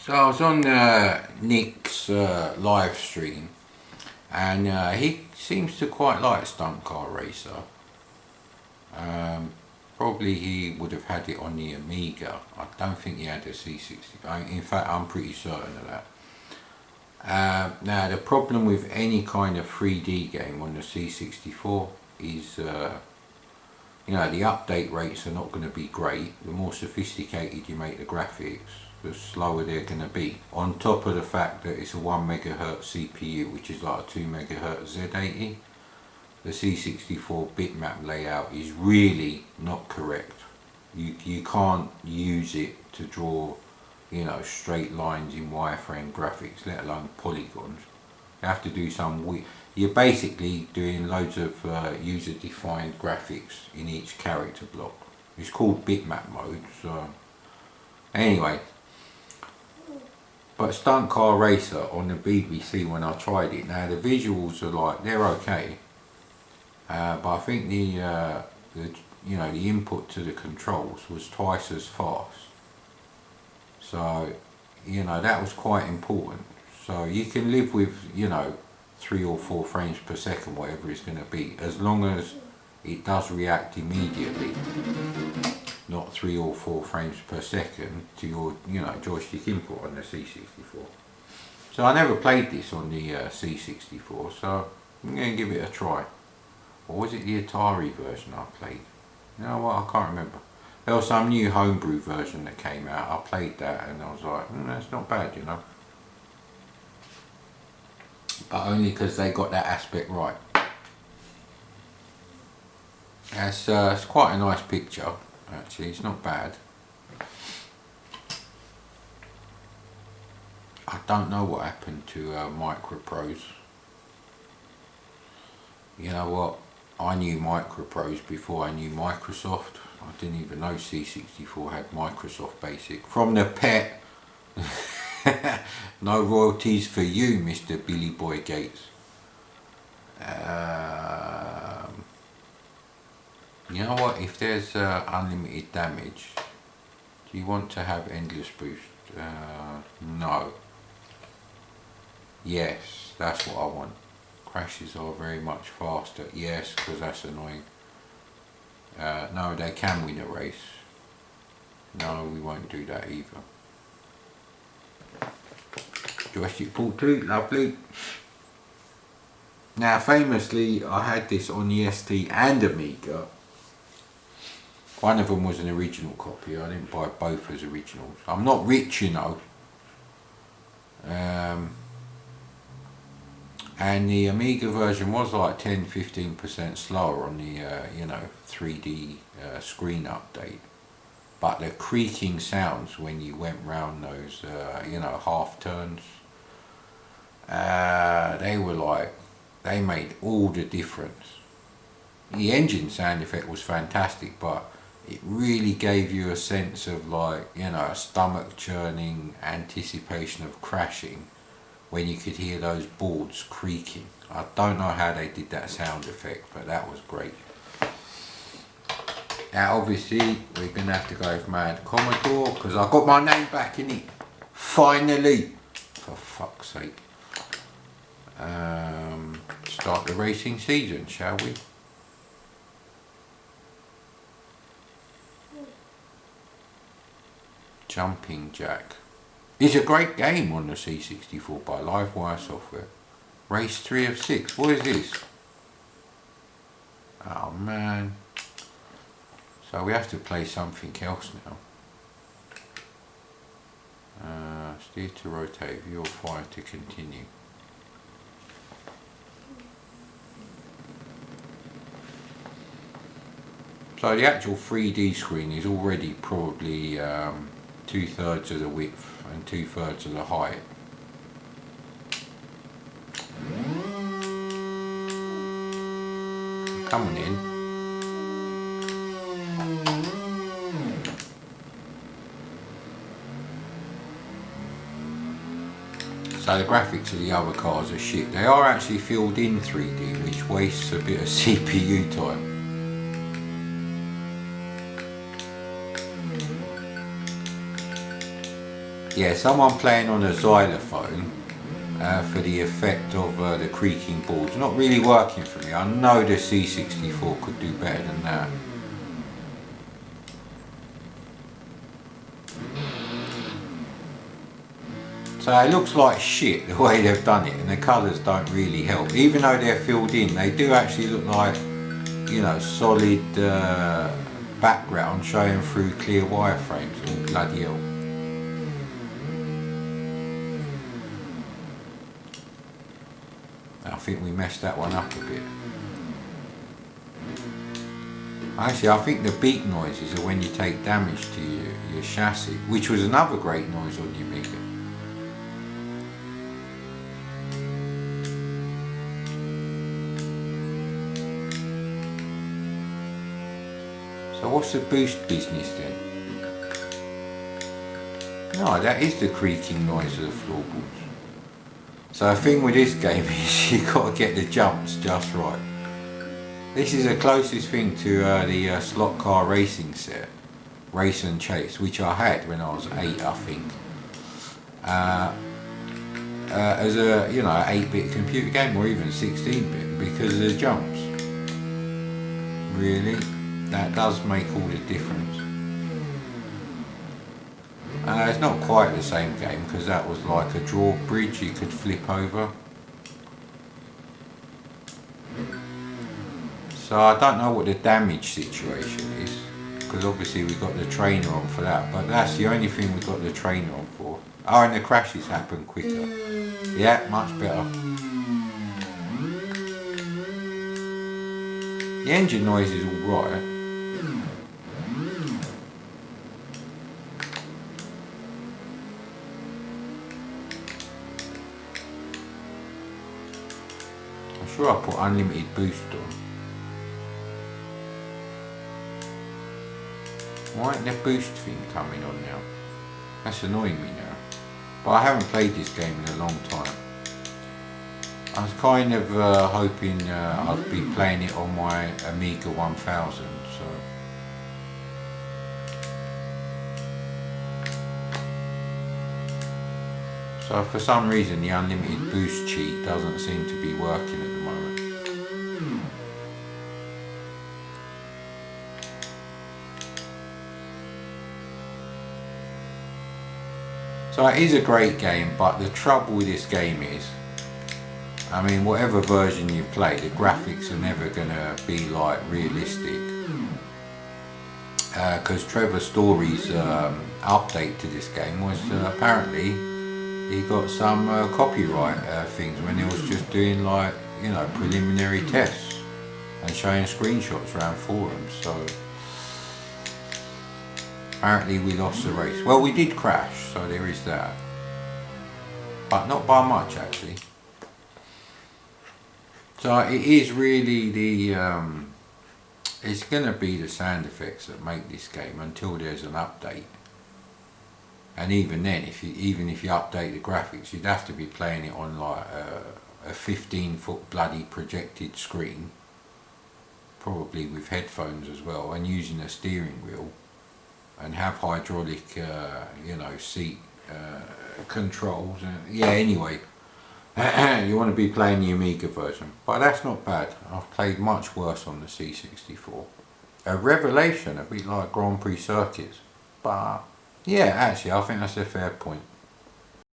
So I was on Nick's live stream, and he seems to quite like Stunt Car Racer. Probably he would have had it on the Amiga. I don't think he had a C60. In fact, I'm pretty certain of that. Now, the problem with any kind of 3D game on the C64 is, you know, the update rates are not going to be great. The more sophisticated you make the graphics, the slower they're going to be. On top of the fact that it's a 1 MHz CPU, which is like a 2 MHz Z80, the C64 bitmap layout is really not correct. You can't use it to draw, you know, straight lines in wireframe graphics, let alone polygons. You have to do some you're basically doing loads of user-defined graphics in each character block. It's called bitmap mode. So anyway, but Stunt Car Racer on the BBC, when I tried it, now the visuals are like, they're okay, but I think the you know, the input to the controls was twice as fast. So, you know, that was quite important. So you can live with, you know, 3 or 4 frames per second, whatever it's going to be, as long as it does react immediately, not 3 or 4 frames per second to your, you know, joystick input on the C64. So I never played this on the C64, so I'm going to give it a try. Or was it the Atari version I played? You know what, I can't remember. There was some new homebrew version that came out. I played that and I was like, that's not bad, you know. But only because they got that aspect right. It's quite a nice picture, actually. It's not bad. I don't know what happened to Microprose. You know what? I knew Microprose before I knew Microsoft. I didn't even know C64 had Microsoft Basic. From the pet. No royalties for you, Mr. Billy Boy Gates. You know what? If there's unlimited damage, do you want to have endless boost? No. Yes, that's what I want. Crashes are very much faster. Yes, because that's annoying. No, they can win a race. No, we won't do that either. Joystick port 2, lovely. Now, famously, I had this on the ST and Amiga. One of them was an original copy. I didn't buy both as originals. I'm not rich, you know. And the Amiga version was like 10-15% slower on the you know, 3D screen update, but the creaking sounds when you went round those you know, half turns, they were like, they made all the difference. The engine sound effect was fantastic, but it really gave you a sense of, like, you know, a stomach churning anticipation of crashing when you could hear those boards creaking. I don't know how they did that sound effect, but that was great. Now obviously we're going to have to go with Mad Commodore, because I got my name back in it. Finally! For fuck's sake. Start the racing season, shall we? Jumping Jack. It's a great game on the C64 by Livewire Software. Race 3 of 6. What is this? Oh man. So we have to play something else now. Steer to rotate. View or fire to continue. So the actual 3D screen is already probably 2/3 of the width and 2/3 of the height. Come on in. So the graphics of the other cars are shit. They are actually filled in 3D, which wastes a bit of CPU time. Yeah, someone playing on a xylophone for the effect of the creaking boards. Not really working for me. I know the C64 could do better than that. So it looks like shit the way they've done it, and the colours don't really help. Even though they're filled in, they do actually look like, you know, solid background showing through clear wireframes. Oh, bloody hell. I think we messed that one up a bit. Actually, I think the beep noises are when you take damage to your chassis, which was another great noise on the Amiga. So what's the boost business then? No, that is the creaking noise of the floorboards. So the thing with this game is you've got to get the jumps just right. This is the closest thing to the Slot Car Racing set, Race and Chase, which I had when I was 8, I think. As a 8-bit computer game, or even 16-bit, because of the jumps. Really, that does make all the difference. It's not quite the same game, because that was like a drawbridge you could flip over. So I don't know what the damage situation is, because obviously we got the trainer on for that, but that's the only thing we got the trainer on for. Oh, and the crashes happen quicker. Yeah, much better. The engine noise is alright. I'm sure I put unlimited boost on. Why ain't the boost thing coming on now? That's annoying me now. But I haven't played this game in a long time. I was kind of hoping I'd be playing it on my Amiga 1000, so for some reason the unlimited boost cheat doesn't seem to be working at the moment. So it is a great game, but the trouble with this game is, I mean, whatever version you play, the graphics are never going to be like realistic. Because Trevor Story's update to this game was apparently he got some copyright things when he was just doing like, you know, preliminary tests and showing screenshots around forums. So apparently we lost the race. Well, we did crash, so there is that. But not by much actually. So it is really the, it's going to be the sound effects that make this game until there's an update. And even then, even if you update the graphics, you'd have to be playing it on like a 15-foot bloody projected screen, probably with headphones as well, and using a steering wheel, and have hydraulic, seat controls. Yeah, anyway. You want to be playing the Amiga version, but that's not bad. I've played much worse on the C64. A revelation, a bit like Grand Prix circuits, but yeah, actually I think that's a fair point.